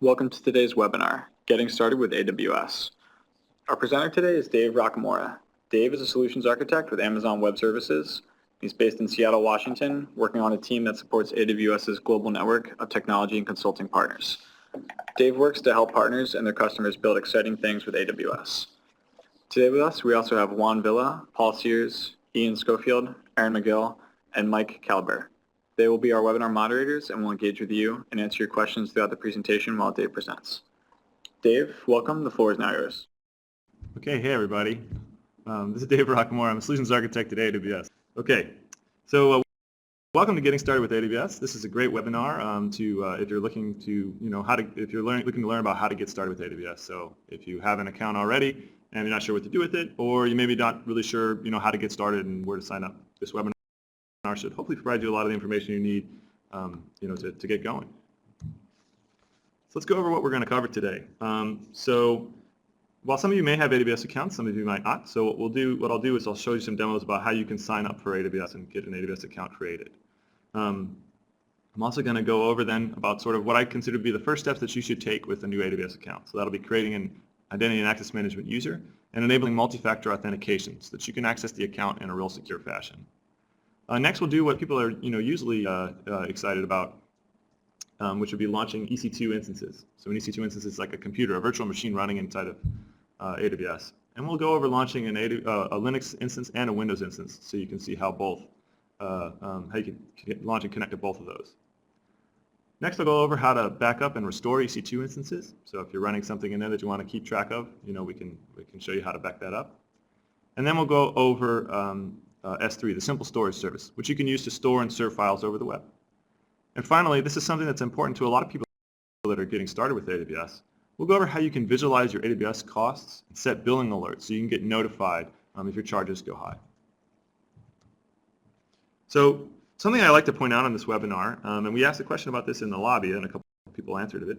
Welcome to today's webinar, Getting Started with AWS. Our presenter today is Dave Rockamora. Dave is a solutions architect with Amazon Web Services. He's based in Seattle, Washington, working on a team that supports AWS's global network of technology and consulting partners. Dave works to help partners and their customers build exciting things with AWS. Today with us, we also have Juan Villa, Paul Sears, Ian Schofield, Aaron McGill, and Mike Caliber. They will be our webinar moderators and will engage with you and answer your questions throughout the presentation while Dave presents. Dave, welcome. The floor is now yours. Okay, hey everybody. This is Dave Rockamora. I'm a solutions architect at AWS. Okay, so welcome to Getting Started with AWS. This is a great webinar if you're looking to, looking to learn about how to get started with AWS. So if you have an account already and you're not sure what to do with it, or you maybe not really sure, how to get started and where to sign up, this webinar should hopefully provide you a lot of the information you need, to get going. So let's go over what we're going to cover today. So while some of you may have AWS accounts, some of you might not. So what I'll do is I'll show you some demos about how you can sign up for AWS and get an AWS account created. I'm also going to go over then about sort of what I consider to be the first steps that you should take with a new AWS account. So that'll be creating an identity and access management user and enabling multi-factor authentication so that you can access the account in a real secure fashion. Next, we'll do what people are usually excited about, which would be launching EC2 instances. So an EC2 instance is like a computer, a virtual machine running inside of AWS. And we'll go over launching a Linux instance and a Windows instance, so you can see how how you can launch and connect to both of those. Next, I'll go over how to back up and restore EC2 instances. So if you're running something in there that you want to keep track of, we can show you how to back that up. And then we'll go over S3, the simple storage service, which you can use to store and serve files over the web. And finally, this is something that's important to a lot of people that are getting started with AWS. We'll go over how you can visualize your AWS costs and set billing alerts so you can get notified if your charges go high. So something I like to point out on this webinar, and we asked a question about this in the lobby and a couple of people answered it,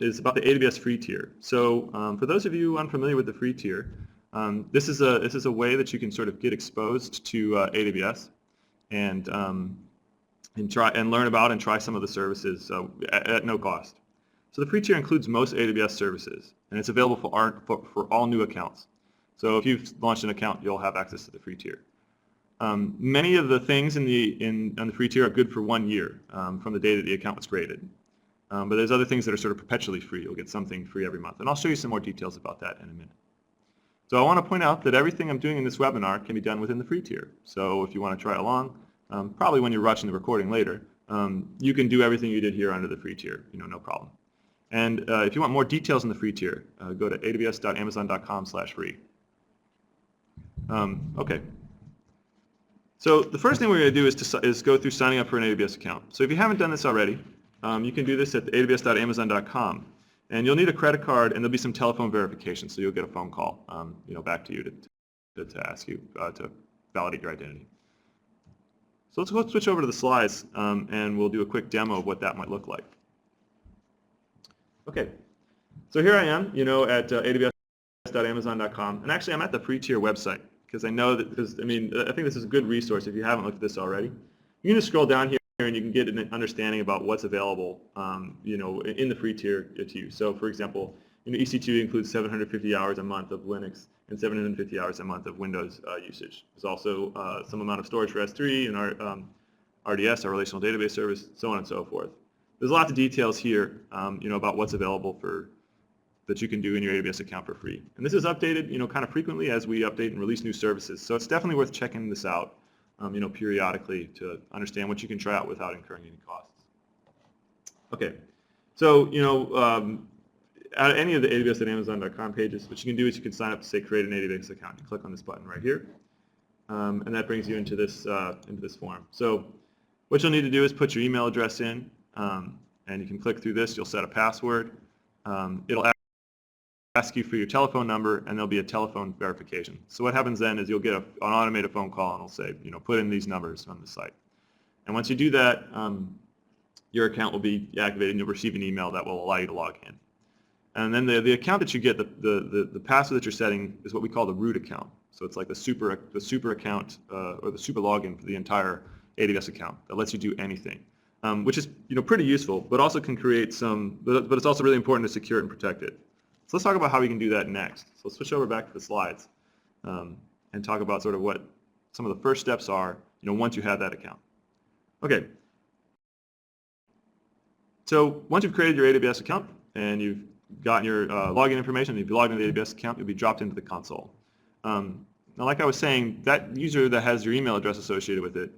is about the AWS Free Tier. So for those of you unfamiliar with the Free Tier, this is a way that you can sort of get exposed to AWS and learn about and try some of the services at no cost. So the free tier includes most AWS services, and it's available for all new accounts. So if you've launched an account, you'll have access to the free tier. Many of the things on the free tier are good for 1 year from the day that the account was created. But there's other things that are sort of perpetually free. You'll get something free every month, and I'll show you some more details about that in a minute. So I want to point out that everything I'm doing in this webinar can be done within the free tier. So if you want to try along, probably when you're watching the recording later, you can do everything you did here under the free tier, no problem. And if you want more details on the free tier, go to aws.amazon.com/free. Okay. So the first thing we're going to do is go through signing up for an AWS account. So if you haven't done this already, you can do this at aws.amazon.com. And you'll need a credit card, and there'll be some telephone verification, so you'll get a phone call, back to you to ask you to validate your identity. So let's switch over to the slides, and we'll do a quick demo of what that might look like. Okay, so here I am, at aws.amazon.com, and actually I'm at the free tier website because I know that I think this is a good resource if you haven't looked at this already. You can just scroll down here and you can get an understanding about what's available, in the free tier to you. So, for example, EC2 includes 750 hours a month of Linux and 750 hours a month of Windows usage. There's also some amount of storage for S3 and our RDS, our relational database service, so on and so forth. There's lots of details here, about what's available that you can do in your AWS account for free. And this is updated, kind of frequently as we update and release new services. So it's definitely worth checking this out. Periodically to understand what you can try out without incurring any costs. Okay, so at any of the aws.amazon.com pages, what you can do is you can sign up to say create an AWS account. You click on this button right here, and that brings you into this form. So what you'll need to do is put your email address in, and you can click through this. You'll set a password. It'll ask you for your telephone number, and there'll be a telephone verification. So what happens then is you'll get an automated phone call, and it'll say, put in these numbers on the site. And once you do that, your account will be activated, and you'll receive an email that will allow you to log in. And then the account that you get, the password that you're setting is what we call the root account. So it's like the super account or the super login for the entire AWS account that lets you do anything. which is pretty useful, but also can create some, but it's also really important to secure it and protect it. So let's talk about how we can do that next. So let's switch over back to the slides and talk about sort of what some of the first steps are, once you have that account. Okay. So once you've created your AWS account and you've gotten your login information, if you log into the AWS account, you'll be dropped into the console. Now, like I was saying, that user that has your email address associated with it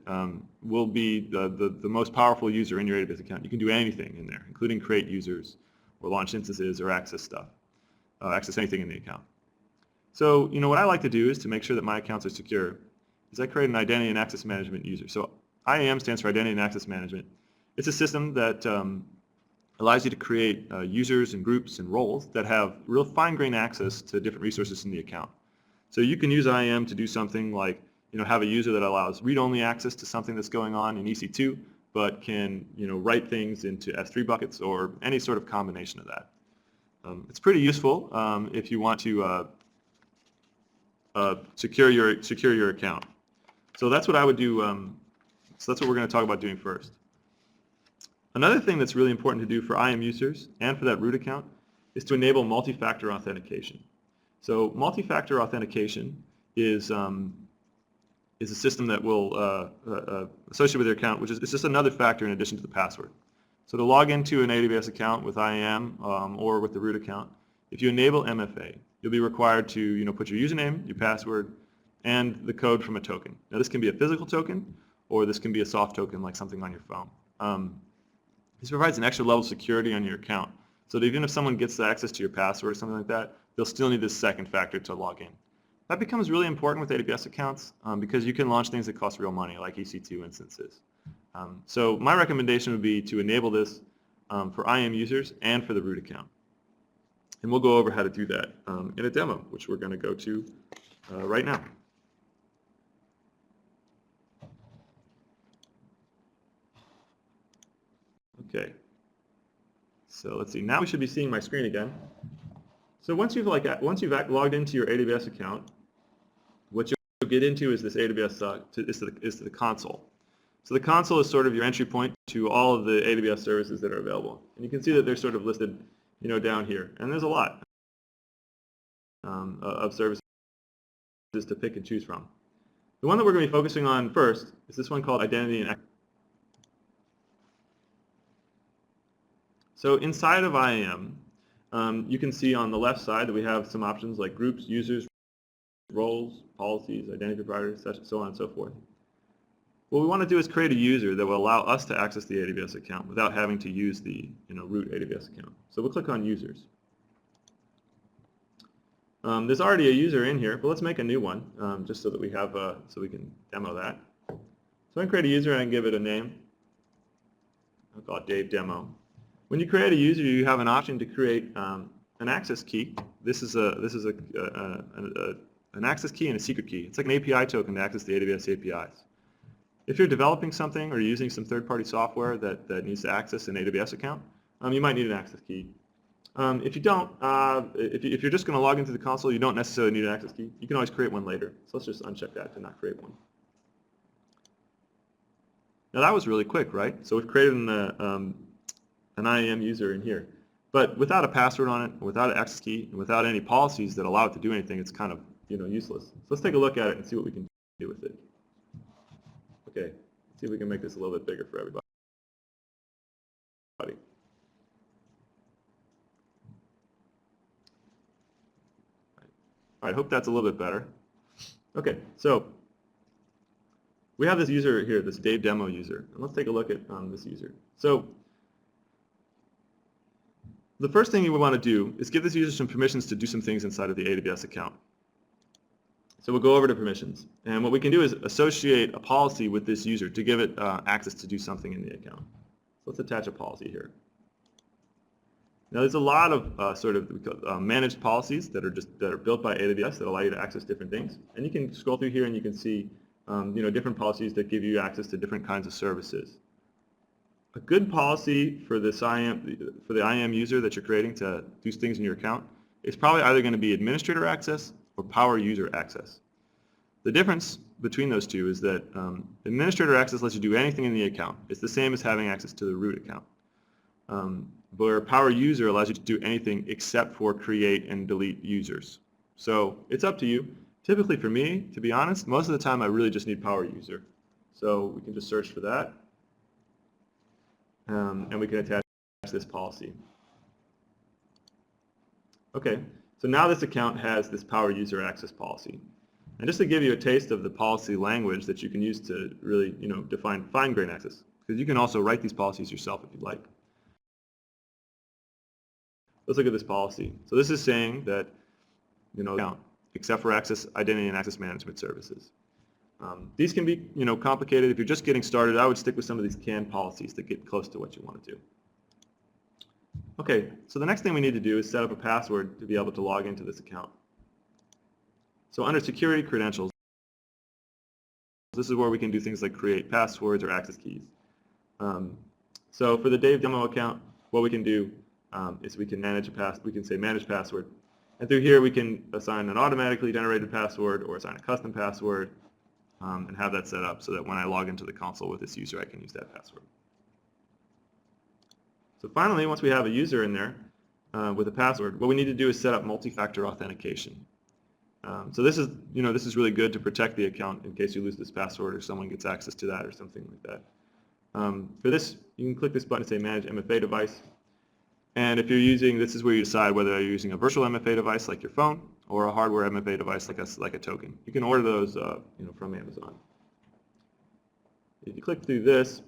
will be the most powerful user in your AWS account. You can do anything in there, including create users or launch instances or access stuff, access anything in the account. So, what I like to do is to make sure that my accounts are secure is I create an identity and access management user. So IAM stands for Identity and Access Management. It's a system that allows you to create users and groups and roles that have real fine-grained access to different resources in the account. So you can use IAM to do something like, have a user that allows read-only access to something that's going on in EC2, but can, write things into S3 buckets or any sort of combination of that. It's pretty useful if you want to secure your account. So that's what I would do. So that's what we're going to talk about doing first. Another thing that's really important to do for IAM users and for that root account is to enable multi-factor authentication. So multi-factor authentication is a system that will associate with your account, which is it's just another factor in addition to the password. So to log into an AWS account with IAM or with the root account, if you enable MFA, you'll be required to put your username, your password, and the code from a token. Now this can be a physical token, or this can be a soft token like something on your phone. This provides an extra level of security on your account, so that even if someone gets access to your password or something like that, they'll still need this second factor to log in. That becomes really important with AWS accounts because you can launch things that cost real money, like EC2 instances. So my recommendation would be to enable this for IAM users and for the root account. And we'll go over how to do that in a demo, which we're going to go to right now. Okay. So let's see. Now we should be seeing my screen again. So once you've logged into your AWS account, what you'll get into is this AWS is the console. So the console is sort of your entry point to all of the AWS services that are available. And you can see that they're sort of listed, down here. And there's a lot of services to pick and choose from. The one that we're going to be focusing on first is this one called Identity and Access. So inside of IAM, you can see on the left side that we have some options like groups, users, roles, policies, identity providers, so on and so forth. What we want to do is create a user that will allow us to access the AWS account without having to use the root AWS account. So we'll click on users. There's already a user in here, but let's make a new one just so that we have so we can demo that. So I can create a user and I can give it a name. I'll call it Dave Demo. When you create a user, you have an option to create an access key. This is an access key and a secret key. It's like an API token to access the AWS APIs. If you're developing something or using some third-party software that needs to access an AWS account, you might need an access key. If you don't, if you're just going to log into the console, you don't necessarily need an access key. You can always create one later. So let's just uncheck that to not create one. Now that was really quick, right? So we've created an IAM user in here. But without a password on it, without an access key, and without any policies that allow it to do anything, it's kind of useless. So let's take a look at it and see what we can do with it. Okay, let's see if we can make this a little bit bigger for everybody. All right, hope that's a little bit better. Okay, so we have this user here, this Dave Demo user. And let's take a look at this user. So the first thing you would want to do is give this user some permissions to do some things inside of the AWS account. So we'll go over to permissions. And what we can do is associate a policy with this user to give it access to do something in the account. So let's attach a policy here. Now there's a lot of managed policies that are built by AWS that allow you to access different things. And you can scroll through here and you can see different policies that give you access to different kinds of services. A good policy for the IAM user that you're creating to do things in your account is probably either going to be administrator access or power user access. The difference between those two is that administrator access lets you do anything in the account. It's the same as having access to the root account. Where power user allows you to do anything except for create and delete users. So it's up to you. Typically for me, to be honest, most of the time I really just need power user. So we can just search for that, and we can attach this policy. Okay, so now this account has this power user access policy. And just to give you a taste of the policy language that you can use to really, define fine-grained access, because you can also write these policies yourself if you'd like. Let's look at this policy. So this is saying that, account, except for access, identity and access management services. These can be, complicated. If you're just getting started, I would stick with some of these canned policies that get close to what you want to do. Okay, so the next thing we need to do is set up a password to be able to log into this account. So under security credentials, this is where we can do things like create passwords or access keys. So for the Dave demo account, what we can do is we can say manage password. And through here we can assign an automatically generated password or assign a custom password and have that set up so that when I log into the console with this user, I can use that password. So finally, once we have a user in there with a password, what we need to do is set up multi-factor authentication. So this is really good to protect the account in case you lose this password or someone gets access to that or something like that. For this, you can click this button and say Manage MFA Device. And if you're using, this is where you decide whether you're using a virtual MFA device like your phone or a hardware MFA device like a token. You can order those from Amazon. If you click through this,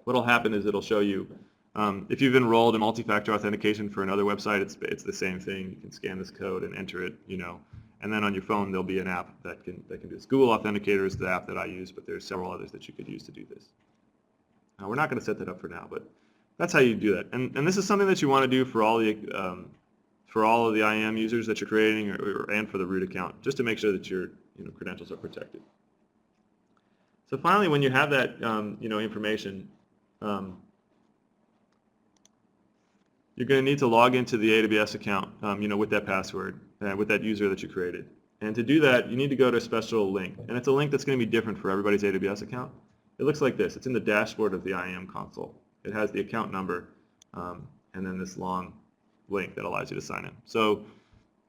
what will happen is it'll show you if you've enrolled in multi-factor authentication for another website, it's the same thing. You can scan this code and enter it, and then on your phone there'll be an app that can do this. Google Authenticator is the app that I use, but there's several others that you could use to do this. Now, we're not going to set that up for now, but that's how you do that. And this is something that you want to do for all of the IAM users that you're creating and for the root account, just to make sure that your credentials are protected. So finally, when you have that information, you're going to need to log into the AWS account, with that password and with that user that you created. And to do that, you need to go to a special link, and it's a link that's going to be different for everybody's AWS account. It looks like this. It's in the dashboard of the IAM console. It has the account number and then this long link that allows you to sign in. So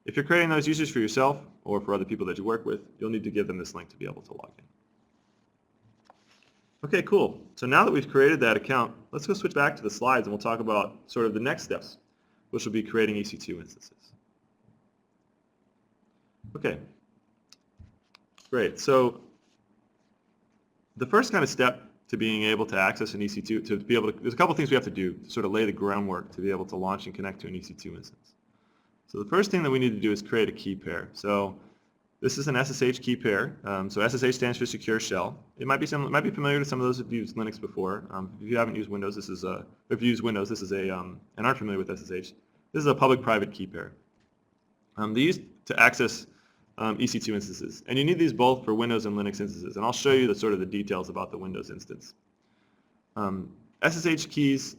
if you're creating those users for yourself or for other people that you work with, you'll need to give them this link to be able to log in. Okay, cool. So now that we've created that account, let's go switch back to the slides and we'll talk about sort of the next steps, which will be creating EC2 instances. Okay, great. So the first kind of step to being able to access an EC2, there's a couple things we have to do to sort of lay the groundwork to be able to launch and connect to an EC2 instance. So the first thing that we need to do is create a key pair. So this is an SSH key pair. So SSH stands for Secure Shell. It might be familiar to some of those who've used Linux before. If you haven't used Windows, if you use Windows, this is and aren't familiar with SSH, this is a public-private key pair. They're used to access EC2 instances, and you need these both for Windows and Linux instances. And I'll show you the details about the Windows instance. SSH keys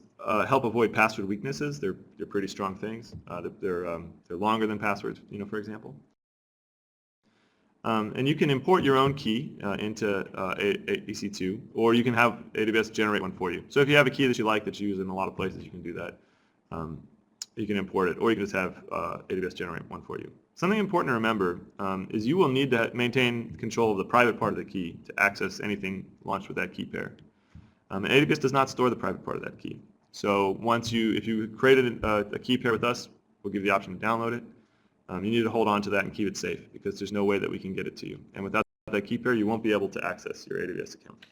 help avoid password weaknesses. They're pretty strong things. They're longer than passwords, for example. And you can import your own key into EC2, or you can have AWS generate one for you. So if you have a key that you like that you use in a lot of places, you can do that. You can import it, or you can just have AWS generate one for you. Something important to remember is you will need to maintain control of the private part of the key to access anything launched with that key pair. And AWS does not store the private part of that key. So if you created a key pair with us, we'll give you the option to download it. You need to hold on to that and keep it safe because there's no way that we can get it to you. And without that key pair, you won't be able to access your AWS account.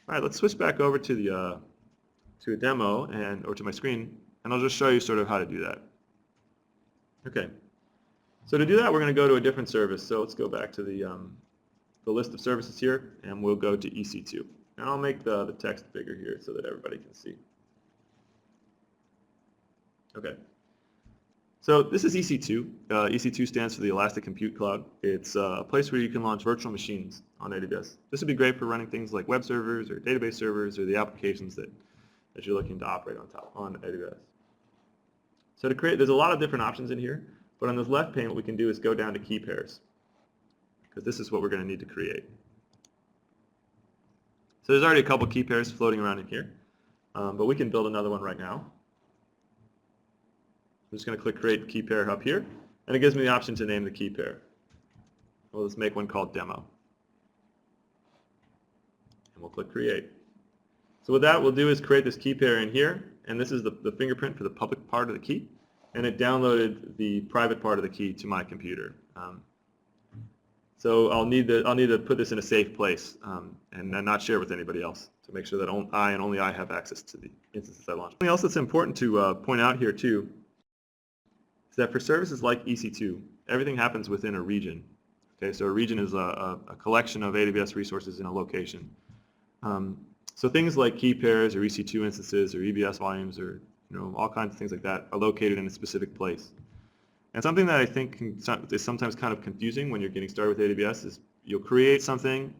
All right, let's switch back over to a demo or to my screen, and I'll just show you sort of how to do that. Okay. So to do that, we're going to go to a different service. So let's go back to the list of services here, and we'll go to EC2. And I'll make the text bigger here so that everybody can see. Okay. So this is EC2. EC2 stands for the Elastic Compute Cloud. It's a place where you can launch virtual machines on AWS. This would be great for running things like web servers or database servers or the applications that you're looking to operate on AWS. So to create, there's a lot of different options in here. But on this left pane, what we can do is go down to key pairs. because this is what we're going to need to create. So there's already a couple key pairs floating around in here, but we can build another one right now. I'm just going to click Create Key Pair up here, and it gives me the option to name the key pair. Well, let's make one called Demo. And we'll click Create. So what that will do is create this key pair in here, and this is the fingerprint for the public part of the key, and it downloaded the private part of the key to my computer. So I'll need to put this in a safe place and not share it with anybody else to make sure that I and only I have access to the instances I launch. Something else that's important to point out here too is that for services like EC2, everything happens within a region. Okay, so a region is a collection of AWS resources in a location. So things like key pairs or EC2 instances or EBS volumes or all kinds of things like that are located in a specific place. And something that I think is sometimes kind of confusing when you're getting started with AWS is you'll create something,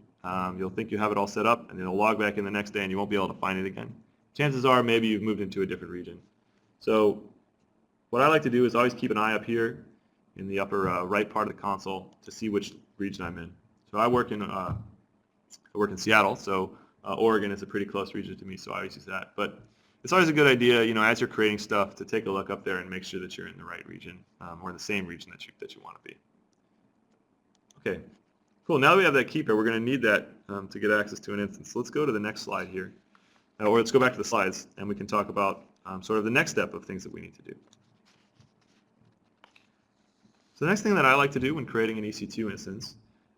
you'll think you have it all set up, and then it'll log back in the next day and you won't be able to find it again. Chances are maybe you've moved into a different region. So what I like to do is always keep an eye up here in the upper right part of the console to see which region I'm in. So I work in Seattle, so Oregon is a pretty close region to me, so I always use that. But it's always a good idea, as you're creating stuff, to take a look up there and make sure that you're in the right region or in the same region that you want to be. Okay, cool. Now that we have that key pair, we're going to need that to get access to an instance. So let's go to the next slide here, or let's go back to the slides, and we can talk about sort of the next step of things that we need to do. So the next thing that I like to do when creating an EC2 instance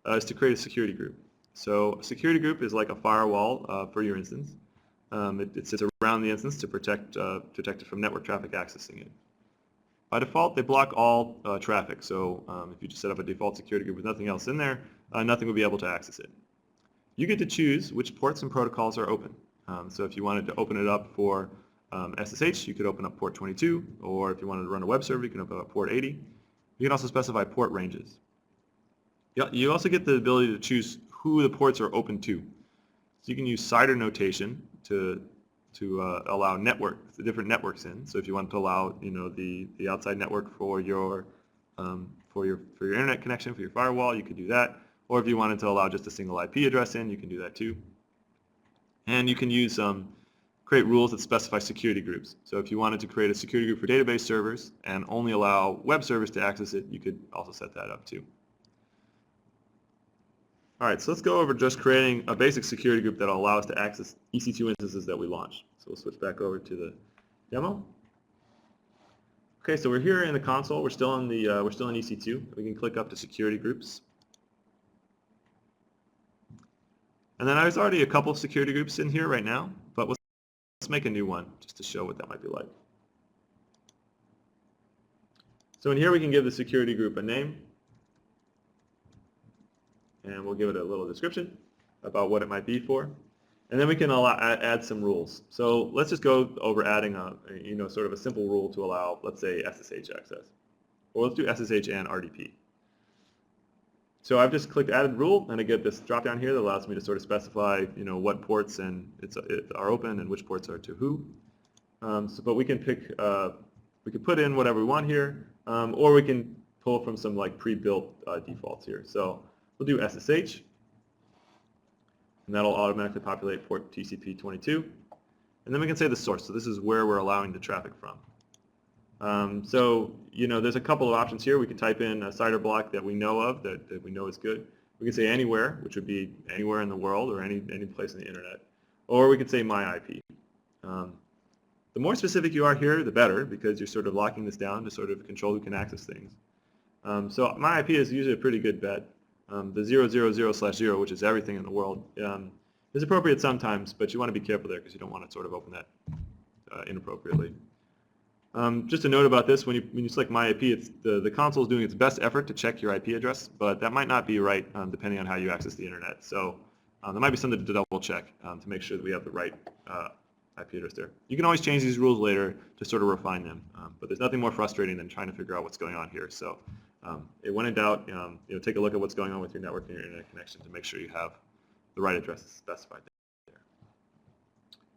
is to create a security group. So a security group is like a firewall for your instance. It sits around the instance to protect it from network traffic accessing it. By default, they block all traffic. So if you just set up a default security group with nothing else in there, nothing will be able to access it. You get to choose which ports and protocols are open. So if you wanted to open it up for SSH, you could open up port 22, or if you wanted to run a web server, you can open up port 80. You can also specify port ranges. You also get the ability to choose who the ports are open to. So you can use CIDR notation to allow the different networks in. So if you want to allow the outside network for your internet connection, for your firewall, you could do that. Or if you wanted to allow just a single IP address in, you can do that too. And you can use create rules that specify security groups. So if you wanted to create a security group for database servers and only allow web servers to access it, you could also set that up too. All right, so let's go over just creating a basic security group that will allow us to access EC2 instances that we launch. So we'll switch back over to the demo. Okay, so we're here in the console. We're still in EC2. We can click up to security groups. And then there's already a couple of security groups in here right now, but let's make a new one just to show what that might be like. So in here we can give the security group a name, and we'll give it a little description about what it might be for. And then we can add some rules. So let's just go over adding sort of a simple rule to allow, let's say, SSH access. Or let's do SSH and RDP. So I've just clicked Added Rule, and I get this drop-down here that allows me to sort of specify, what ports are open and which ports are to who. But we can put in whatever we want here, or we can pull from some pre-built defaults here. So we'll do SSH, and that'll automatically populate port TCP 22. And then we can say the source. So this is where we're allowing the traffic from. There's a couple of options here. We can type in a CIDR block that we know of, that we know is good. We can say anywhere, which would be anywhere in the world or any place on the internet. Or we could say my IP. The more specific you are here, the better, because you're sort of locking this down to sort of control who can access things. So my IP is usually a pretty good bet. The 000/0, which is everything in the world, is appropriate sometimes, but you want to be careful there because you don't want to sort of open that inappropriately. Just a note about this, when you select my IP, the console is doing its best effort to check your IP address, but that might not be right depending on how you access the internet. So there might be something to double check to make sure that we have the right IP address there. You can always change these rules later to sort of refine them, but there's nothing more frustrating than trying to figure out what's going on here. So when in doubt, take a look at what's going on with your network and your internet connection to make sure you have the right addresses specified there.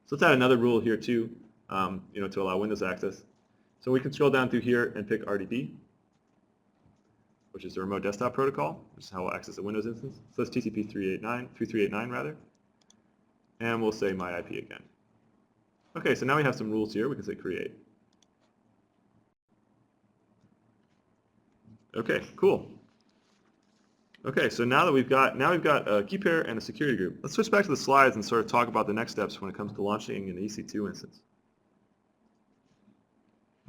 So let's add another rule here too, to allow Windows access. So we can scroll down through here and pick RDP, which is the remote desktop protocol, which is how we'll access a Windows instance. So that's TCP 3389 rather. And we'll say my IP again. Okay, so now we have some rules here. We can say create. Okay, cool. Okay, so now we've got a key pair and a security group. Let's switch back to the slides and sort of talk about the next steps when it comes to launching an EC2 instance.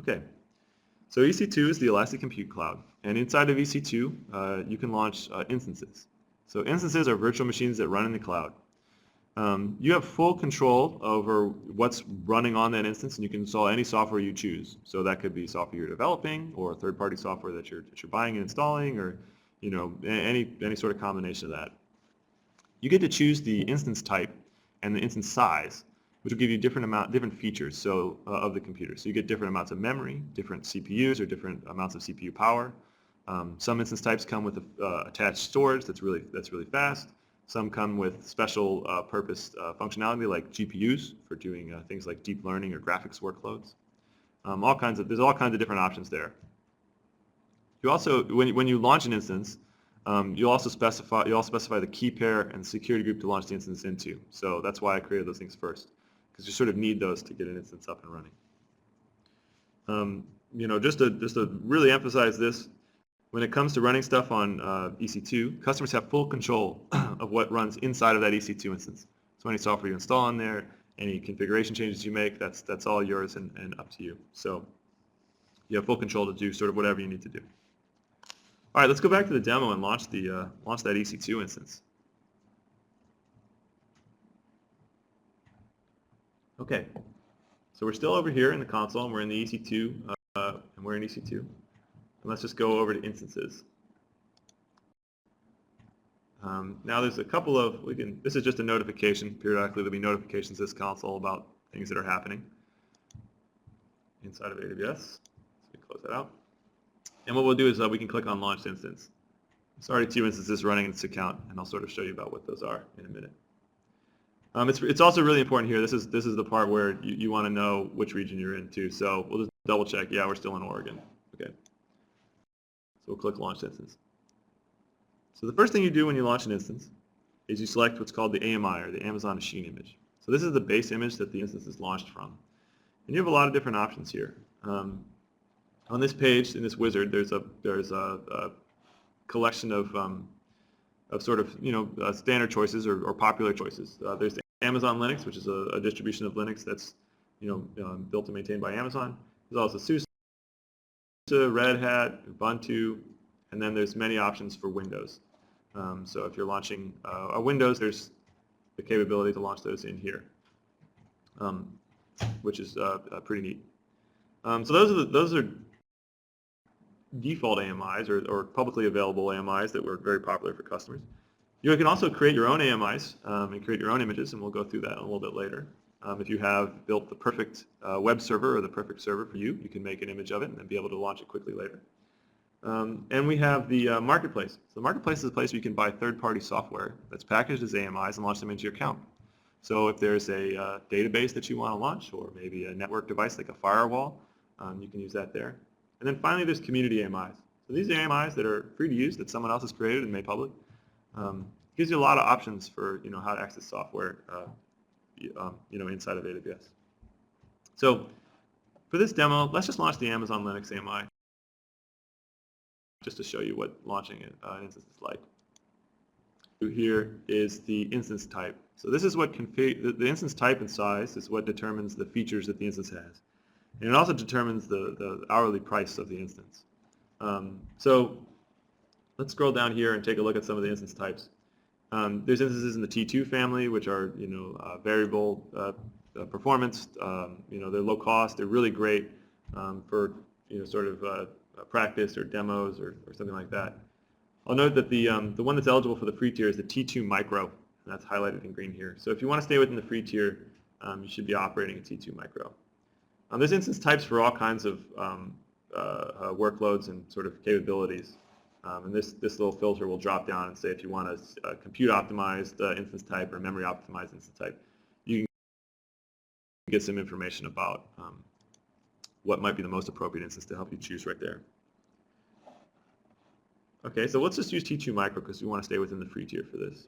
Okay, so EC2 is the Elastic Compute Cloud, and inside of EC2, you can launch instances. So instances are virtual machines that run in the cloud. You have full control over what's running on that instance, and you can install any software you choose. So that could be software you're developing, or third-party software that you're buying and installing, or any sort of combination of that. You get to choose the instance type and the instance size, which will give you different features of the computer. So you get different amounts of memory, different CPUs, or different amounts of CPU power. Some instance types come with attached storage that's really fast. Some come with special purpose functionality like GPUs for doing things like deep learning or graphics workloads. There's all kinds of different options there. You also, when you launch an instance, you'll specify the key pair and security group to launch the instance into. So that's why I created those things first, because you sort of need those to get an instance up and running. Just to really emphasize this, when it comes to running stuff on EC2, customers have full control of what runs inside of that EC2 instance. So any software you install on there, any configuration changes you make, that's all yours and up to you. So you have full control to do sort of whatever you need to do. All right, let's go back to the demo and launch that EC2 instance. Okay, so we're still over here in the console, and we're in the EC2, and we're in EC2. And let's just go over to instances. Now there's a couple of, this is just a notification. Periodically there'll be notifications in this console about things that are happening inside of AWS. So we close that out. And what we'll do is we can click on Launch Instance. There's already 2 instances running in this account, and I'll sort of show you about what those are in a minute. It's also really important here. This is the part where you want to know which region you're in too. So we'll just double check. Yeah, we're still in Oregon. Okay. So we'll click Launch Instance. So the first thing you do when you launch an instance is you select what's called the AMI, or the Amazon Machine Image. So this is the base image that the instance is launched from. And you have a lot of different options here. On this page, in this wizard, there's a collection of sort of standard choices or popular choices. There's Amazon Linux, which is a distribution of Linux that's built and maintained by Amazon. There's also SUSE, Red Hat, Ubuntu, and then there's many options for Windows. So if you're launching a Windows, there's the capability to launch those in here, which is pretty neat. So those are default AMIs or publicly available AMIs that were very popular for customers. You can also create your own AMIs and create your own images, and we'll go through that a little bit later. If you have built the perfect web server or the perfect server for you, you can make an image of it and then be able to launch it quickly later. And we have the marketplace. So the marketplace is a place where you can buy third-party software that's packaged as AMIs and launch them into your account. So if there's a database that you want to launch, or maybe a network device like a firewall, you can use that there. And then finally, there's community AMIs. So these are AMIs that are free to use, that someone else has created and made public. Gives you a lot of options for how to access software inside of AWS. So for this demo, let's just launch the Amazon Linux AMI, just to show you what launching an instance is like. Here is the instance type. So this is what the instance type and size is what determines the features that the instance has. And it also determines the hourly price of the instance. So let's scroll down here and take a look at some of the instance types. There's instances in the T2 family, which are variable performance. They're low cost. They're really great for sort of practice or demos or something like that. I'll note that the one that's eligible for the free tier is the T2 Micro, and that's highlighted in green here. So if you want to stay within the free tier, you should be operating a T2 Micro. There's instance types for all kinds of workloads and sort of capabilities. And this little filter will drop down and say if you want a compute optimized instance type or memory optimized instance type, you can get some information about what might be the most appropriate instance to help you choose right there. Okay, so let's just use T2 Micro because we want to stay within the free tier for this.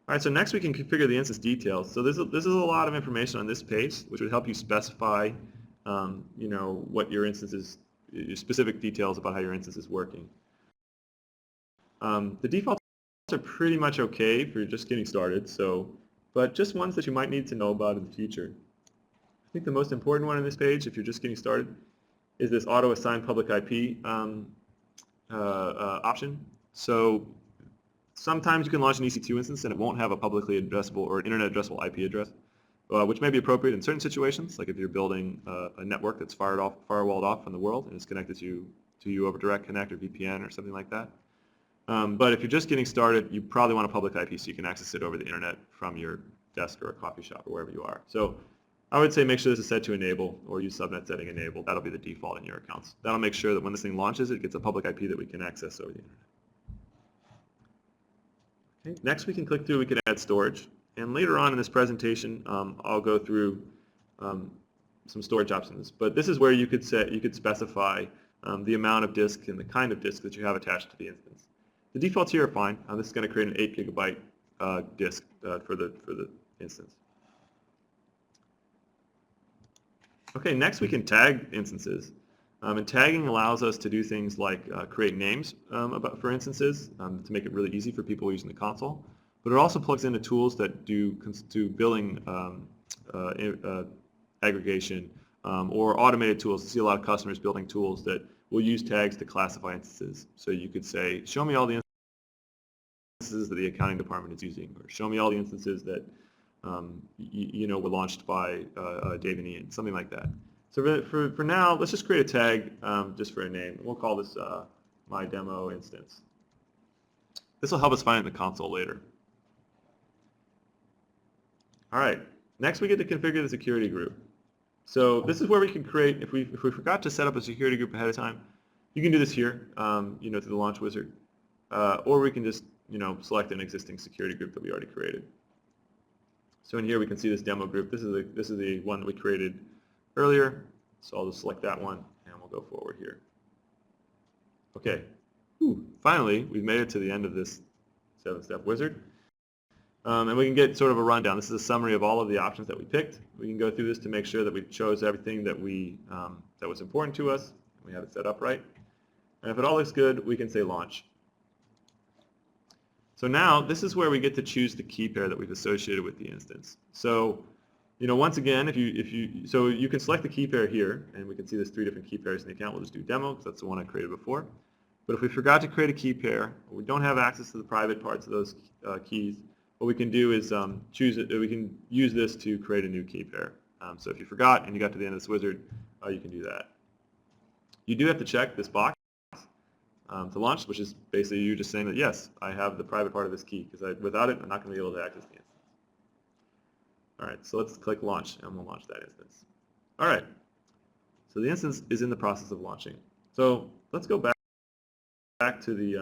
All right, so next we can configure the instance details. So this is a lot of information on this page, which would help you specify, what your instance is, your specific details about how your instance is working. The defaults are pretty much okay if you're just getting started, but just ones that you might need to know about in the future. I think the most important one on this page, if you're just getting started, is this auto-assign public IP option. So sometimes you can launch an EC2 instance and it won't have a publicly addressable or internet addressable IP address, which may be appropriate in certain situations, like if you're building a network that's firewalled off from the world and is connected to you over Direct Connect or VPN or something like that. But if you're just getting started, you probably want a public IP so you can access it over the internet from your desk or a coffee shop or wherever you are. So I would say make sure this is set to enable or use subnet setting enable. That'll be the default in your accounts. That'll make sure that when this thing launches, it gets a public IP that we can access over the internet. Okay. Next we can add storage. And later on in this presentation, I'll go through some storage options. But this is where you could specify the amount of disk and the kind of disk that you have attached to the instance. The defaults here are fine. This is going to create an 8 gigabyte disk for the instance. Okay, next we can tag instances. And tagging allows us to do things like create names for instances to make it really easy for people using the console. But it also plugs into tools that do billing aggregation or automated tools. I see a lot of customers building tools that will use tags to classify instances. So you could say, show me all the instances that the accounting department is using, or show me all the instances that were launched by Dave and Ian, something like that. So for now, let's just create a tag just for a name. We'll call this my demo instance. This will help us find it in the console later. All right, next we get to configure the security group. So this is where we can create, if we forgot to set up a security group ahead of time, you can do this here, through the launch wizard, or we can just, select an existing security group that we already created. So in here we can see this demo group. This is the one that we created earlier, so I'll just select that one and we'll go forward here. Okay, finally we've made it to the end of this 7-step wizard. And we can get sort of a rundown. This is a summary of all of the options that we picked. We can go through this to make sure that we chose everything that that was important to us. We have it set up right. And if it all looks good, we can say launch. So now this is where we get to choose the key pair that we've associated with the instance. So, once again, so you can select the key pair here, and we can see there's 3 different key pairs in the account. We'll just do demo because that's the one I created before. But if we forgot to create a key pair, or we don't have access to the private parts of those keys, what we can do is we can use this to create a new key pair. So if you forgot and you got to the end of this wizard, you can do that. You do have to check this box to launch, which is basically you just saying that, yes, I have the private part of this key, because without it, I'm not going to be able to access the instance. All right, so let's click launch, and we'll launch that instance. All right, so the instance is in the process of launching. So let's go back to the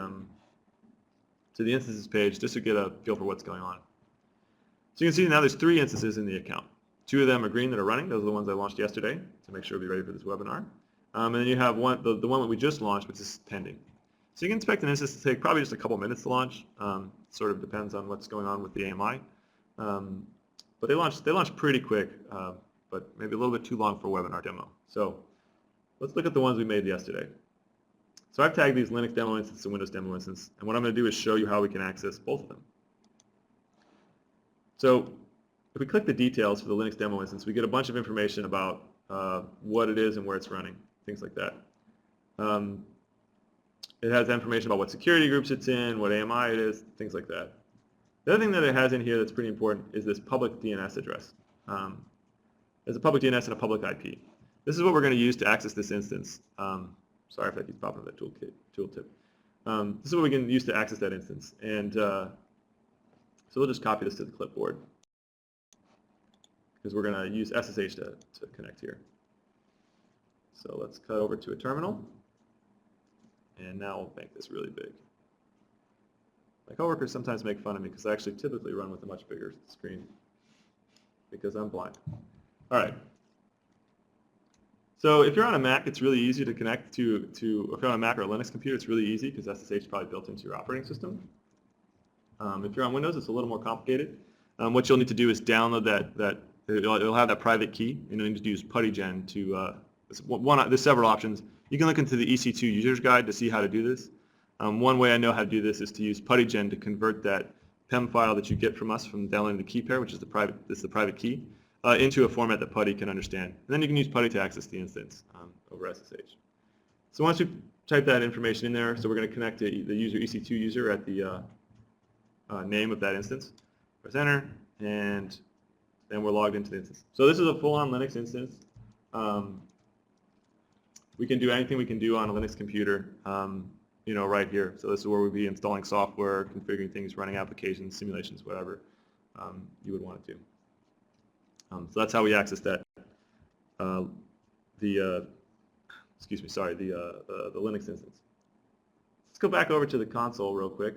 instances page just to get a feel for what's going on. So you can see now there's 3 instances in the account. 2 of them are green that are running. Those are the ones I launched yesterday to make sure we'll be ready for this webinar. And then you have the one that we just launched, which is pending. So you can expect an instance to take probably just a couple minutes to launch. Sort of depends on what's going on with the AMI. But they launched pretty quick, but maybe a little bit too long for a webinar demo. So let's look at the ones we made yesterday. So I've tagged these Linux demo instance and Windows demo instance, and what I'm going to do is show you how we can access both of them. So if we click the details for the Linux demo instance, we get a bunch of information about what it is and where it's running, things like that. It has information about what security groups it's in, what AMI it is, things like that. The other thing that it has in here that's pretty important is this public DNS address. There's a public DNS and a public IP. This is what we're going to use to access this instance. Sorry if that keeps popping up that tooltip. This is what we can use to access that instance. And so we'll just copy this to the clipboard because we're going to use SSH to connect here. So let's cut over to a terminal. And now we'll make this really big. My coworkers sometimes make fun of me because I actually typically run with a much bigger screen because I'm blind. All right. So if you're on a Mac, it's really easy to connect to if you're on a Mac or a Linux computer, it's really easy because SSH is probably built into your operating system. If you're on Windows, it's a little more complicated. What you'll need to do is download it'll have that private key, and you'll need to use PuTTyGen to, there's several options. You can look into the EC2 user's guide to see how to do this. One way I know how to do this is to use PuTTyGen to convert that PEM file that you get from us from downloading the key pair, which is the private key, into a format that PuTTY can understand. And then you can use PuTTY to access the instance over SSH. So once you type that information in there, so we're going to connect the user EC2 user at the name of that instance. Press enter, and then we're logged into the instance. So this is a full-on Linux instance. We can do anything we can do on a Linux computer, right here. So this is where we'd be installing software, configuring things, running applications, simulations, whatever you would want to do. So that's how we access that. The Linux instance. Let's go back over to the console real quick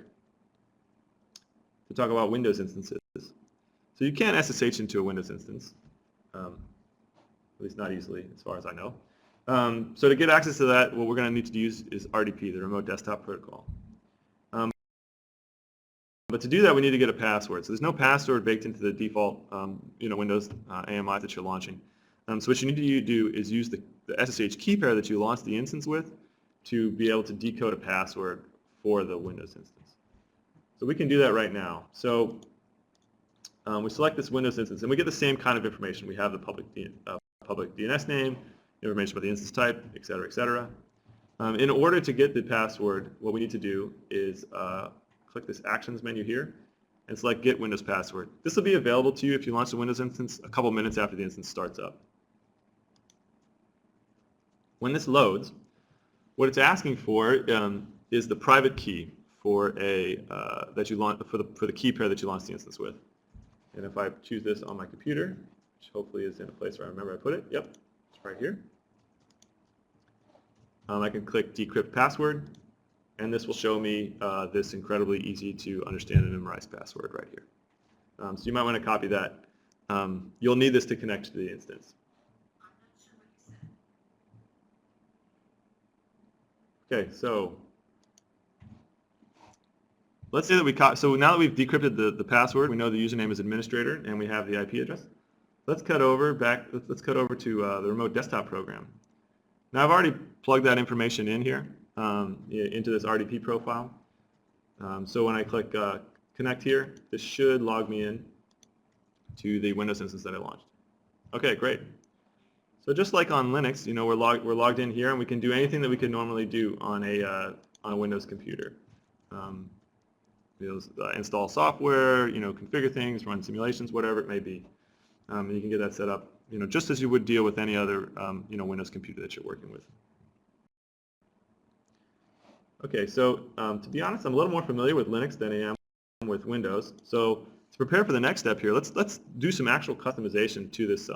to talk about Windows instances. So you can't SSH into a Windows instance, at least not easily as far as I know. So to get access to that, what we're going to need to use is RDP, the Remote Desktop Protocol. But to do that, we need to get a password. So there's no password baked into the default Windows AMI that you're launching. So what you need to do is use the SSH key pair that you launched the instance with to be able to decode a password for the Windows instance. So we can do that right now. So we select this Windows instance, and we get the same kind of information. We have the public DNS name, information about the instance type, et cetera, et cetera. In order to get the password, what we need to do is click this Actions menu here and select Get Windows Password. This will be available to you if you launch the Windows instance a couple minutes after the instance starts up. When this loads, what it's asking for is the private key for the key pair that you launched the instance with. And if I choose this on my computer, which hopefully is in a place where I remember I put it, yep, it's right here. I can click Decrypt Password, and this will show me this incredibly easy to understand and memorize password right here. So you might want to copy that. You'll need this to connect to the instance. Okay, so let's say that so now that we've decrypted the password, we know the username is administrator, and we have the IP address. Let's cut over to the remote desktop program. Now I've already plugged that information in here into this RDP profile. So when I click connect here, this should log me in to the Windows instance that I launched. Okay, great. So just like on Linux, we're logged in here, and we can do anything that we could normally do on a Windows computer. Install software, configure things, run simulations, whatever it may be. You can get that set up, just as you would deal with any other, Windows computer that you're working with. Okay, so to be honest, I'm a little more familiar with Linux than I am with Windows. So to prepare for the next step here, let's do some actual customization to this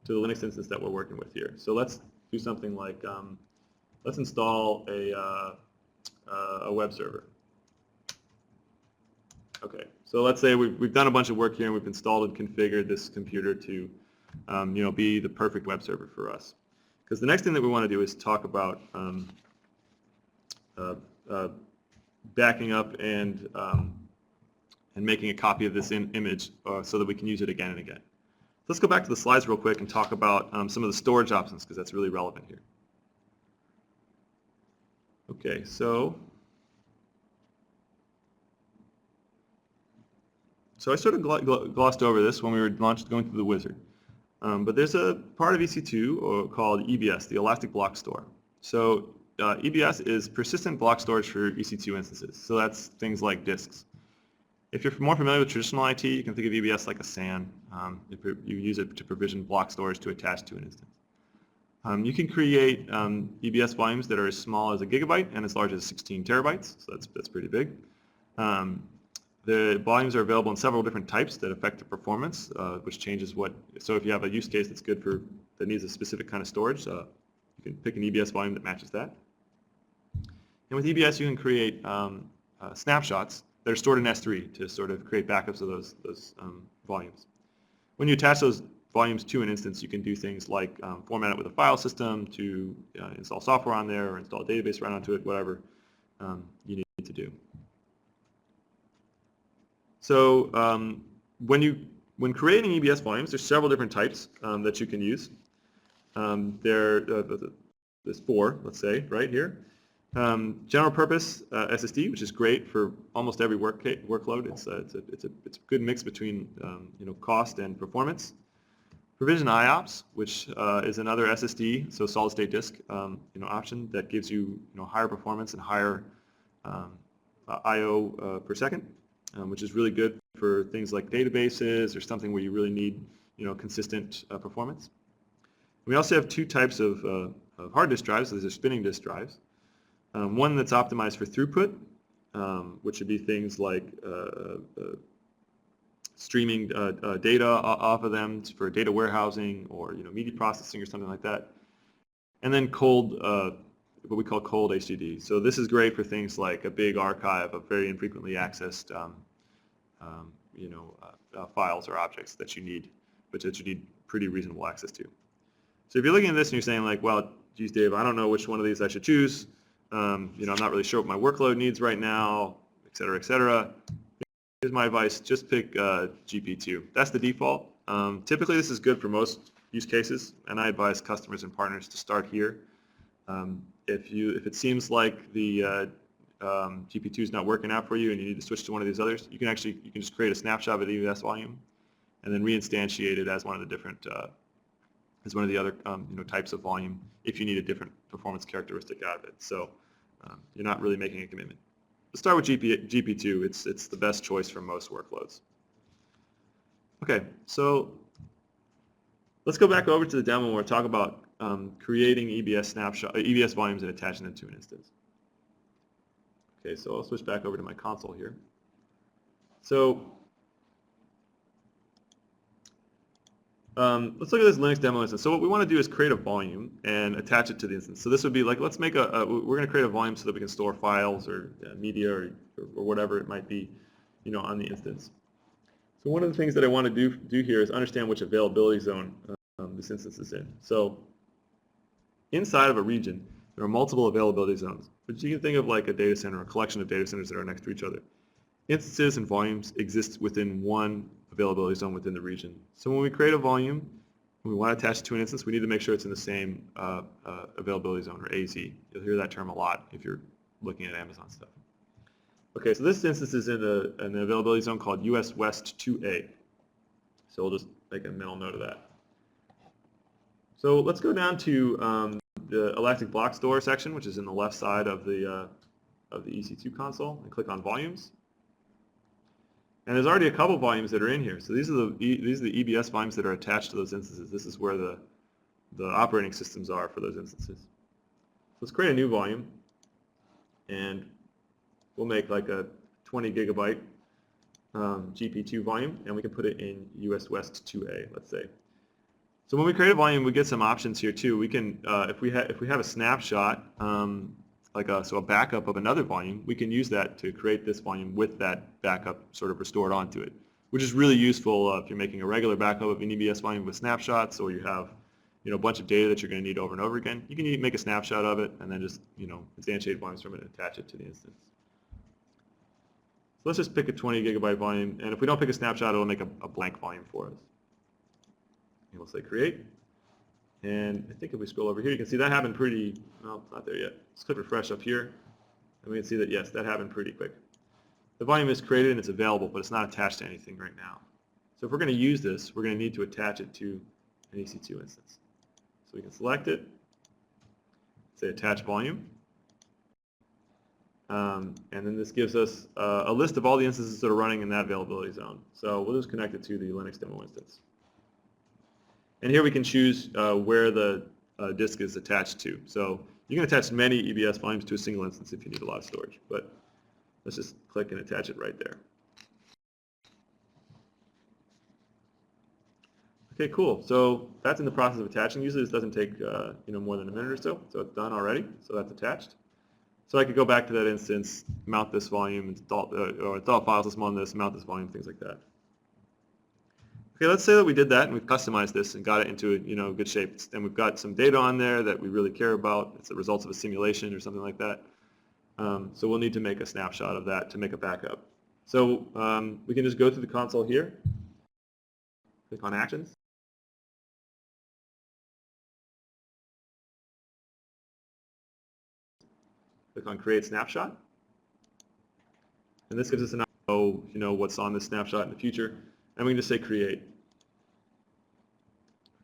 to the Linux instance that we're working with here. So let's do something like let's install a web server. Okay, so let's say we've done a bunch of work here and we've installed and configured this computer to be the perfect web server for us. Because the next thing that we want to do is talk about backing up and making a copy of this image so that we can use it again and again. Let's go back to the slides real quick and talk about some of the storage options, because that's really relevant here. Okay, so I sort of glossed over this when we were going through the wizard. But there's a part of EC2 called EBS, the Elastic Block Store. So EBS is persistent block storage for EC2 instances. So that's things like disks. If you're more familiar with traditional IT, you can think of EBS like a SAN. You use it to provision block storage to attach to an instance. You can create EBS volumes that are as small as a gigabyte and as large as 16 terabytes. So that's pretty big. The volumes are available in several different types that affect the performance, which changes so if you have a use case that needs a specific kind of storage, you can pick an EBS volume that matches that. And with EBS, you can create snapshots that are stored in S3 to sort of create backups of those volumes. When you attach those volumes to an instance, you can do things like format it with a file system to install software on there or install a database right onto it, whatever you need to do. So when creating EBS volumes, there's several different types that you can use. There's 4, let's say, right here. General purpose SSD, which is great for almost every workload. It's a good mix between cost and performance. Provision IOPS, which is another SSD, so solid state disk, option that gives you higher performance and higher I/O per second, which is really good for things like databases or something where you really need consistent performance. We also have 2 types of hard disk drives. These are spinning disk drives. One that's optimized for throughput, which would be things like streaming data off of them for data warehousing or media processing or something like that. And then cold, what we call cold HDD. So this is great for things like a big archive of very infrequently accessed files or objects that you need, but that you need pretty reasonable access to. So if you're looking at this and you're saying like, well, geez, Dave, I don't know which one of these I should choose. I'm not really sure what my workload needs right now, et cetera, et cetera. Here's my advice, just pick GP2. That's the default. Typically this is good for most use cases, and I advise customers and partners to start here. If it seems like the GP2 is not working out for you and you need to switch to one of these others, you can just create a snapshot of the EBS volume and then reinstantiate it as one of the different other types of volume if you need a different performance characteristic out of it. So you're not really making a commitment. Let's start with GP2. It's the best choice for most workloads. Okay, so let's go back over to the demo where we'll talk about creating EBS volumes and attaching them to an instance. Okay, so I'll switch back over to my console here. So let's look at this Linux demo instance. So what we want to do is create a volume and attach it to the instance. So this would be like, let's make we're going to create a volume so that we can store files or media or whatever it might be, on the instance. So one of the things that I want to do here is understand which availability zone this instance is in. So inside of a region, there are multiple availability zones, but you can think of like a data center, a collection of data centers that are next to each other. Instances and volumes exist within one availability zone within the region. So when we create a volume, and we want to attach it to an instance, we need to make sure it's in the same availability zone, or AZ. You'll hear that term a lot if you're looking at Amazon stuff. Okay, so this instance is in an availability zone called US West 2A. So we'll just make a mental note of that. So let's go down to the Elastic Block Store section, which is in the left side of the EC2 console, and click on Volumes. And there's already a couple volumes that are in here. So these are the EBS volumes that are attached to those instances. This is where the operating systems are for those instances. Let's create a new volume, and we'll make like a 20 gigabyte GP2 volume, and we can put it in US West 2A, let's say. So when we create a volume, we get some options here too. We can, if we have a snapshot, so a backup of another volume, we can use that to create this volume with that backup sort of restored onto it, which is really useful if you're making a regular backup of an EBS volume with snapshots, or you have a bunch of data that you're going to need over and over again. You can make a snapshot of it and then just instantiate volumes from it and attach it to the instance. So let's just pick a 20 gigabyte volume, and if we don't pick a snapshot, it'll make a blank volume for us. And we'll say create. And I think if we scroll over here, you can see that happened pretty, well, it's not there yet. Let's click refresh up here, and we can see that, yes, that happened pretty quick. The volume is created and it's available, but it's not attached to anything right now. So if we're going to use this, we're going to need to attach it to an EC2 instance. So we can select it, say attach volume, and then this gives us a list of all the instances that are running in that availability zone. So we'll just connect it to the Linux demo instance. And here we can choose where the disk is attached to. So you can attach many EBS volumes to a single instance if you need a lot of storage, but let's just click and attach it right there. Okay, cool. So that's in the process of attaching. Usually this doesn't take more than a minute or so. So it's done already. So that's attached. So I could go back to that instance, mount this volume, install file system on this, mount this volume, things like that. Okay, let's say that we did that and we've customized this and got it into good shape, and we've got some data on there that we really care about. It's the results of a simulation or something like that. So we'll need to make a snapshot of that to make a backup. So we can just go through the console here, click on Actions. Click on Create Snapshot. And this gives us an idea of what's on this snapshot in the future. And we can just say Create.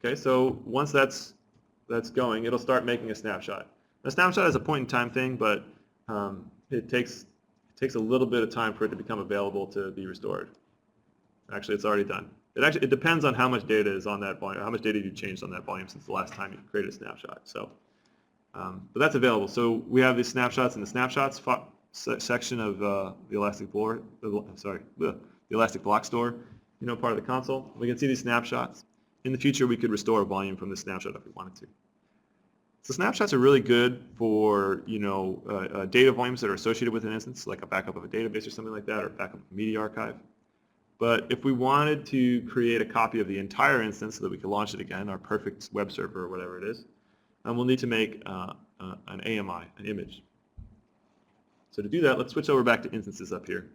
Okay, so once that's going, it'll start making a snapshot. A snapshot is a point-in-time thing, but it takes a little bit of time for it to become available to be restored. Actually, it's already done. It depends on how much data is on that volume, how much data you changed on that volume since the last time you created a snapshot. So, but that's available. So we have these snapshots in the snapshots section of the Elastic Block Store, part of the console. We can see these snapshots. In the future, we could restore a volume from this snapshot if we wanted to. So snapshots are really good for data volumes that are associated with an instance, like a backup of a database or something like that, or a backup of a media archive. But if we wanted to create a copy of the entire instance so that we could launch it again, our perfect web server or whatever it is, we'll need to make an AMI, an image. So to do that, let's switch over back to instances up here.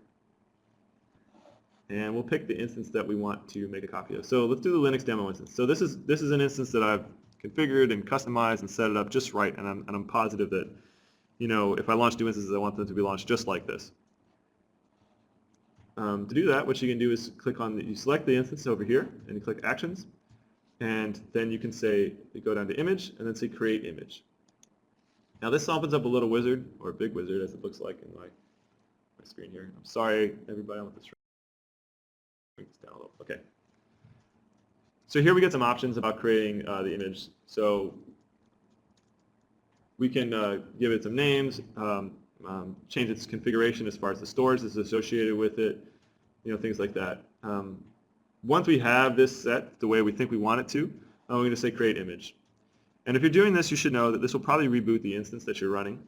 And we'll pick the instance that we want to make a copy of. So let's do the Linux demo instance. So this is an instance that I've configured and customized and set it up just right, and I'm positive that if I launch new instances, I want them to be launched just like this. To do that, what you can do is you select the instance over here, and you click Actions, and then you can you go down to Image, and then say Create Image. Now this opens up a little wizard, or a big wizard as it looks like in my screen here. I'm sorry, everybody, I want this bring this down a little. Okay. So here we get some options about creating the image. So we can give it some names, change its configuration as far as the storage that's associated with it, things like that. Once we have this set the way we think we want it to, we're going to say Create Image. And if you're doing this, you should know that this will probably reboot the instance that you're running.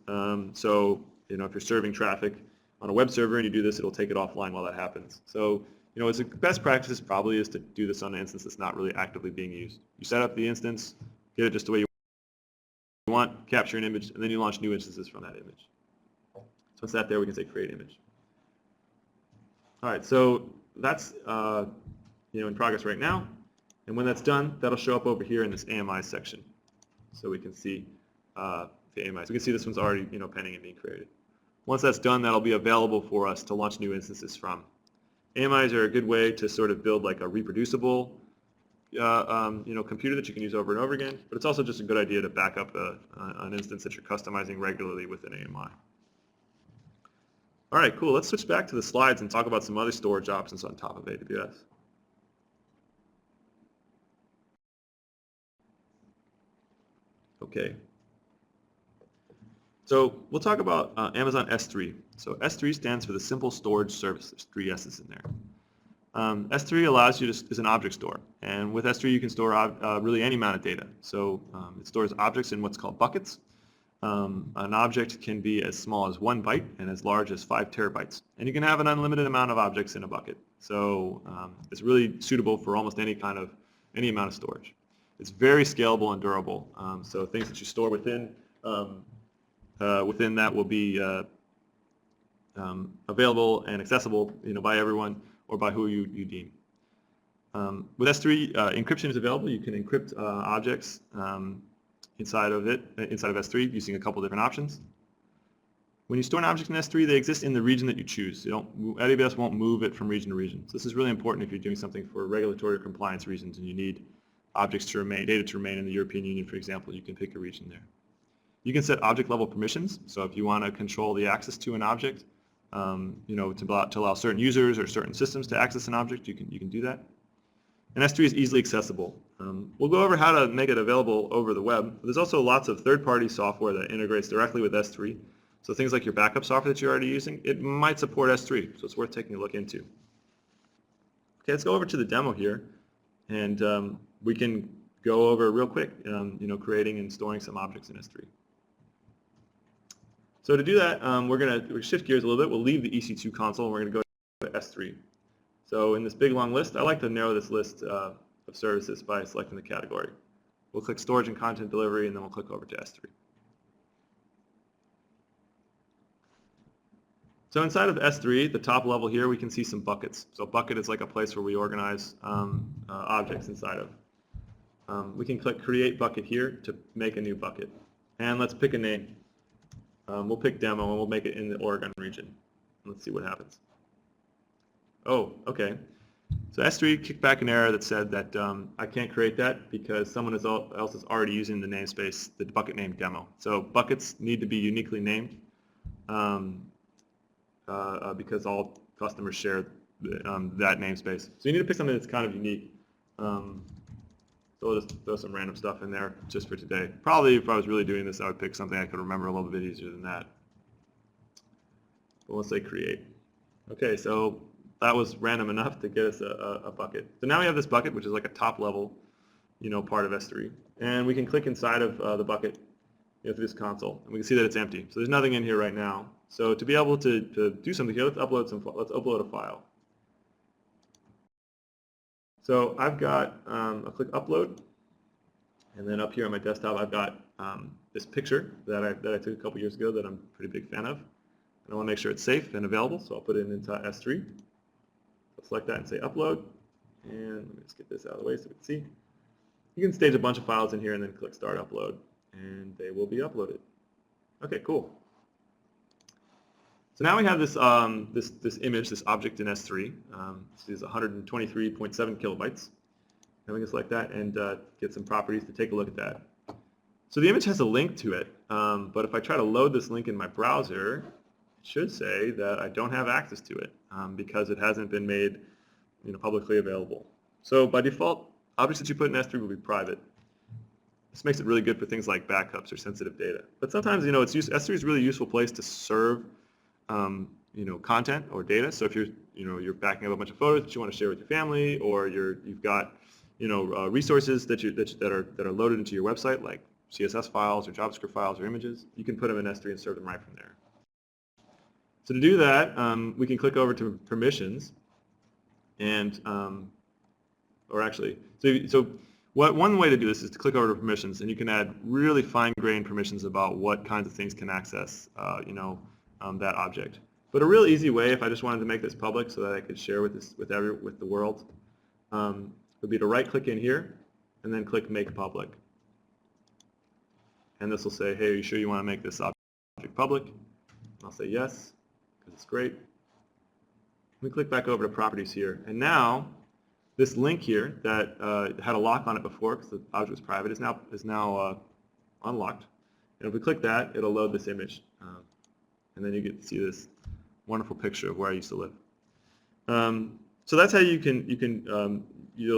So if you're serving traffic on a web server and you do this, it'll take it offline while that happens. So it's a best practice probably is to do this on an instance that's not really actively being used. You set up the instance, get it just the way you want, capture an image, and then you launch new instances from that image. So once that's there, we can say Create Image. All right, so that's in progress right now. And when that's done, that'll show up over here in this AMI section. So we can see the AMI. So we can see this one's already pending and being created. Once that's done, that'll be available for us to launch new instances from. AMIs are a good way to sort of build like a reproducible computer that you can use over and over again, but it's also just a good idea to back up an instance that you're customizing regularly with an AMI. All right, cool. Let's switch back to the slides and talk about some other storage options on top of AWS. Okay. So we'll talk about Amazon S3. So S3 stands for the Simple Storage Service. There's 3 S's in there. S3 allows you to is an object store, and with S3 you can store really any amount of data. So it stores objects in what's called buckets. An object can be as small as 1 byte and as large as 5 terabytes, and you can have an unlimited amount of objects in a bucket. So it's really suitable for almost any amount of storage. It's very scalable and durable. So things that you store within that will be available and accessible, by everyone or by who you deem. With S3, encryption is available. You can encrypt objects inside of S3 using a couple different options. When you store an object in S3, they exist in the region that you choose. AWS won't move it from region to region. So this is really important if you're doing something for regulatory or compliance reasons and you need data to remain in the European Union, for example. You can pick a region there. You can set object level permissions. So if you want to control the access to an object, to allow certain users or certain systems to access an object, you can do that. And S3 is easily accessible. We'll go over how to make it available over the web. There's also lots of third-party software that integrates directly with S3. So things like your backup software that you're already using, it might support S3, so it's worth taking a look into. Okay, let's go over to the demo here, and we can go over real quick, creating and storing some objects in S3. So to do that, we're going to shift gears a little bit. We'll leave the EC2 console, and we're going to go to S3. So in this big long list, I like to narrow this list of services by selecting the category. We'll click storage and content delivery, and then we'll click over to S3. So inside of S3, the top level here, we can see some buckets. So a bucket is like a place where we organize objects inside of. We can click Create Bucket here to make a new bucket. And let's pick a name. We'll pick Demo, and we'll make it in the Oregon region. Let's see what happens. Oh, okay. So S3 kicked back an error that said that I can't create that because someone else is already using the namespace, the bucket name Demo. So buckets need to be uniquely named. Because all customers share that namespace. So you need to pick something that's kind of unique. So we'll just throw some random stuff in there just for today. Probably if I was really doing this, I would pick something I could remember a little bit easier than that. But we'll say create. Okay, so that was random enough to get us a bucket. So now we have this bucket, which is like a top level, part of S3. And we can click inside of the bucket through this console, and we can see that it's empty. So there's nothing in here right now. So to be able to do something here, let's upload a file. So I've got, I'll click upload, and then up here on my desktop I've got this picture that I took a couple years ago that I'm a pretty big fan of. And I want to make sure it's safe and available, so I'll put it into S3. I'll select that and say upload, and let me just get this out of the way so we can see. You can stage a bunch of files in here and then click start upload, and they will be uploaded. Okay, cool. So now we have this this image, this object in S3. This is 123.7 kilobytes. And we can select that and get some properties to take a look at that. So the image has a link to it, but if I try to load this link in my browser, it should say that I don't have access to it because it hasn't been made publicly available. So by default, objects that you put in S3 will be private. This makes it really good for things like backups or sensitive data. But sometimes, S3 is a really useful place to serve content or data. So if you're backing up a bunch of photos that you want to share with your family, or you've got resources that are loaded into your website, like CSS files or JavaScript files or images, you can put them in S3 and serve them right from there. So to do that, we can click over to permissions, and one way to do this is to click over to permissions, and you can add really fine-grained permissions about what kinds of things can access that object. But a real easy way, if I just wanted to make this public so that I could share with the world, would be to right-click in here and then click Make Public. And this will say, hey, are you sure you want to make this object public? And I'll say yes, because it's great. We click back over to Properties here, and now this link here that had a lock on it before because the object was private is now unlocked. And if we click that, it'll load this image. And then you get to see this wonderful picture of where I used to live. So that's how you can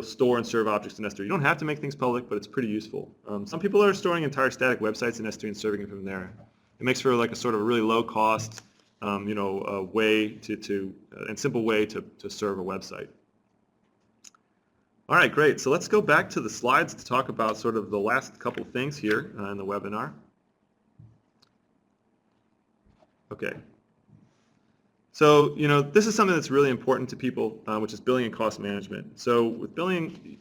store and serve objects in S3. You don't have to make things public, but it's pretty useful. Some people are storing entire static websites in S3 and serving it from there. It makes for like a sort of a really low cost, way and simple way to serve a website. All right, great. So let's go back to the slides to talk about sort of the last couple of things here in the webinar. Okay. So, this is something that's really important to people, which is billing and cost management. So with billing,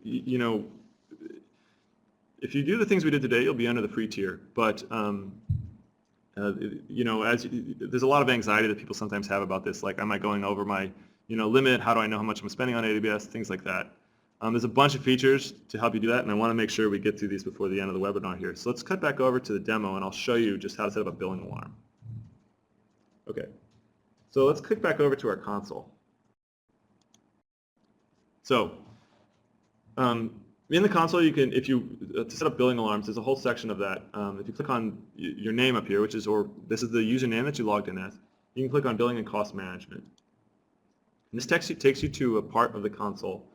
if you do the things we did today, you'll be under the free tier. But, there's a lot of anxiety that people sometimes have about this, like, am I going over my, limit? How do I know how much I'm spending on AWS? Things like that. There's a bunch of features to help you do that, and I want to make sure we get through these before the end of the webinar here. So let's cut back over to the demo, and I'll show you just how to set up a billing alarm. Okay, so let's click back over to our console. So in the console, you can, to set up billing alarms, there's a whole section of that. If you click on your name up here, this is the username that you logged in as, you can click on billing and cost management. And this takes you to a part of the console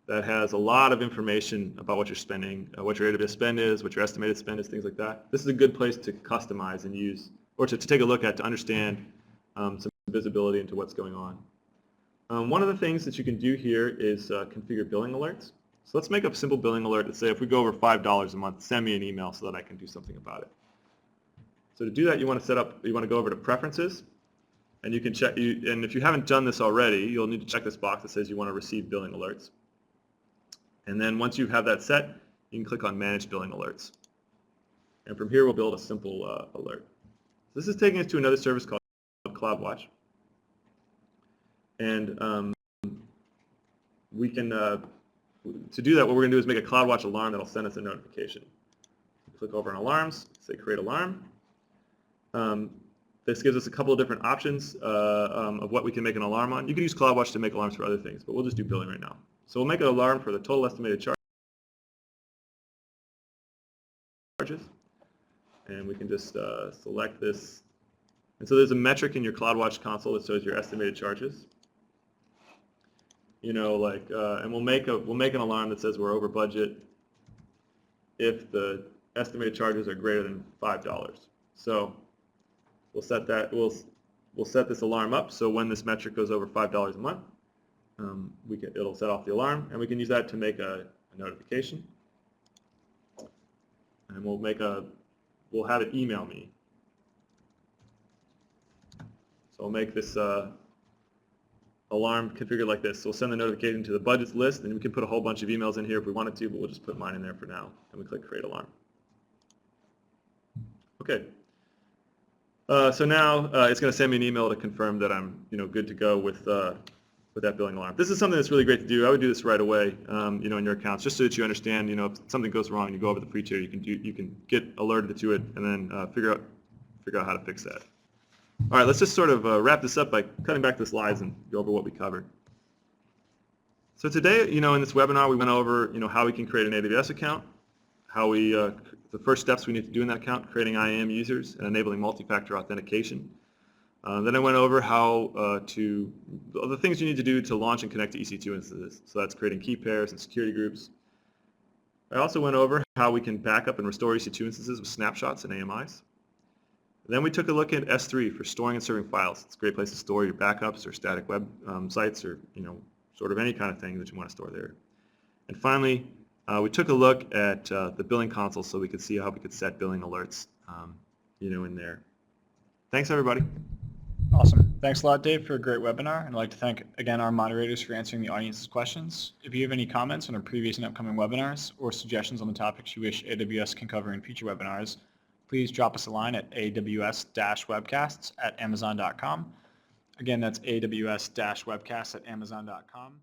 that has a lot of information about what you're spending, what your AWS spend is, what your estimated spend is, things like that. This is a good place to customize and use, or to take a look at to understand some visibility into what's going on. One of the things that you can do here is configure billing alerts. So let's make a simple billing alert that say if we go over $5 a month, send me an email so that I can do something about it. So to do that, you want to go over to Preferences, And you can check, and if you haven't done this already, you'll need to check this box that says you want to receive billing alerts. And then once you have that set, you can click on Manage Billing Alerts. And from here, we'll build a simple alert. This is taking us to another service called CloudWatch. And we can, to do that, what we're going to do is make a CloudWatch alarm that'll send us a notification. Click over on Alarms, say Create Alarm. This gives us a couple of different options of what we can make an alarm on. You can use CloudWatch to make alarms for other things, but we'll just do billing right now. So we'll make an alarm for the total estimated charges. And we can just select this. And so there's a metric in your CloudWatch console that shows your estimated charges. You know, like, and we'll make an alarm that says we're over budget if the estimated charges are greater than $5. So we'll set that. We'll set this alarm up so when this metric goes over $5 a month, it'll set off the alarm, and we can use that to make a notification. And we'll have it email me. So I'll make this alarm configured like this. So we'll send the notification to the budgets list, and we can put a whole bunch of emails in here if we wanted to, but we'll just put mine in there for now. And we click Create Alarm. Okay. So now it's going to send me an email to confirm that I'm, good to go with that billing alarm. This is something that's really great to do. I would do this right away, in your accounts, just so that you understand, if something goes wrong and you go over the free tier, you can get alerted to it and then figure out how to fix that. All right, let's just sort of wrap this up by cutting back the slides and go over what we covered. So today, in this webinar, we went over, how we can create an AWS account, how the first steps we need to do in that account, creating IAM users and enabling multi-factor authentication. Then I went over how the things you need to do to launch and connect to EC2 instances. So that's creating key pairs and security groups. I also went over how we can back up and restore EC2 instances with snapshots and AMIs. Then we took a look at S3 for storing and serving files. It's a great place to store your backups or static web sites or sort of any kind of thing that you want to store there. And finally, we took a look at the billing console so we could see how we could set billing alerts in there. Thanks, everybody. Awesome. Thanks a lot, Dave, for a great webinar. And I'd like to thank, again, our moderators for answering the audience's questions. If you have any comments on our previous and upcoming webinars or suggestions on the topics you wish AWS can cover in future webinars, please drop us a line at aws-webcasts@amazon.com. Again, that's aws-webcasts@amazon.com.